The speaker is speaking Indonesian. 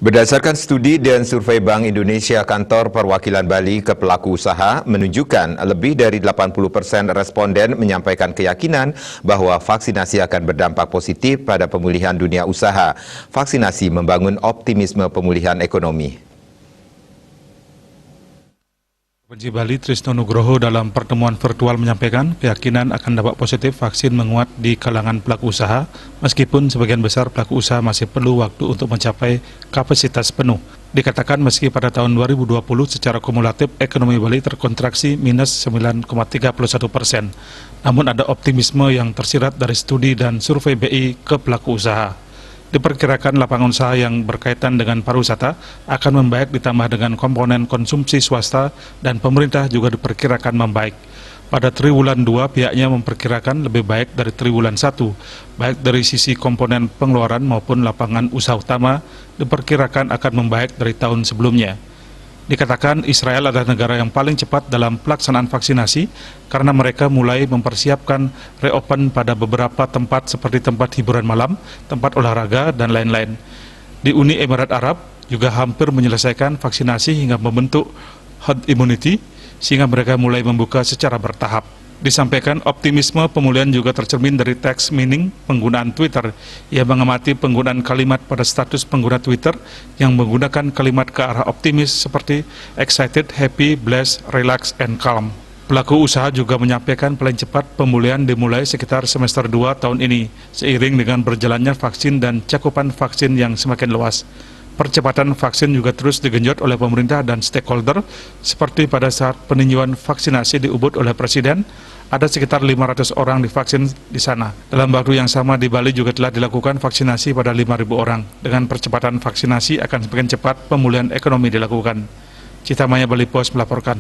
Berdasarkan studi dan survei Bank Indonesia Kantor Perwakilan Bali ke pelaku usaha menunjukkan lebih dari 80% responden menyampaikan keyakinan bahwa vaksinasi akan berdampak positif pada pemulihan dunia usaha. Vaksinasi membangun optimisme pemulihan ekonomi. Provinsi Bali Trisno Nugroho dalam pertemuan virtual menyampaikan keyakinan akan dampak positif vaksin menguat di kalangan pelaku usaha, meskipun sebagian besar pelaku usaha masih perlu waktu untuk mencapai kapasitas penuh. Dikatakan meski pada tahun 2020 secara kumulatif ekonomi Bali terkontraksi minus 9,31%, namun ada optimisme yang tersirat dari studi dan survei BI ke pelaku usaha. Diperkirakan lapangan usaha yang berkaitan dengan pariwisata akan membaik ditambah dengan komponen konsumsi swasta dan pemerintah juga diperkirakan membaik. Pada triwulan 2 pihaknya memperkirakan lebih baik dari triwulan 1, baik dari sisi komponen pengeluaran maupun lapangan usaha utama diperkirakan akan membaik dari tahun sebelumnya. Dikatakan Israel adalah negara yang paling cepat dalam pelaksanaan vaksinasi karena mereka mulai mempersiapkan reopen pada beberapa tempat seperti tempat hiburan malam, tempat olahraga, dan lain-lain. Di Uni Emirat Arab juga hampir menyelesaikan vaksinasi hingga membentuk herd immunity sehingga mereka mulai membuka secara bertahap. Disampaikan optimisme pemulihan juga tercermin dari text meaning penggunaan Twitter. Ia mengamati penggunaan kalimat pada status pengguna Twitter yang menggunakan kalimat ke arah optimis seperti excited, happy, blessed, relax, and calm. Pelaku usaha juga menyampaikan paling cepat pemulihan dimulai sekitar semester 2 tahun ini, seiring dengan berjalannya vaksin dan cakupan vaksin yang semakin luas. Percepatan vaksin juga terus digenjot oleh pemerintah dan stakeholder, seperti pada saat peninjauan vaksinasi di Ubud oleh Presiden, ada sekitar 500 orang divaksin di sana. Dalam waktu yang sama di Bali juga telah dilakukan vaksinasi pada 5.000 orang. Dengan percepatan vaksinasi akan semakin cepat pemulihan ekonomi dilakukan. Citamaya Bali Post melaporkan.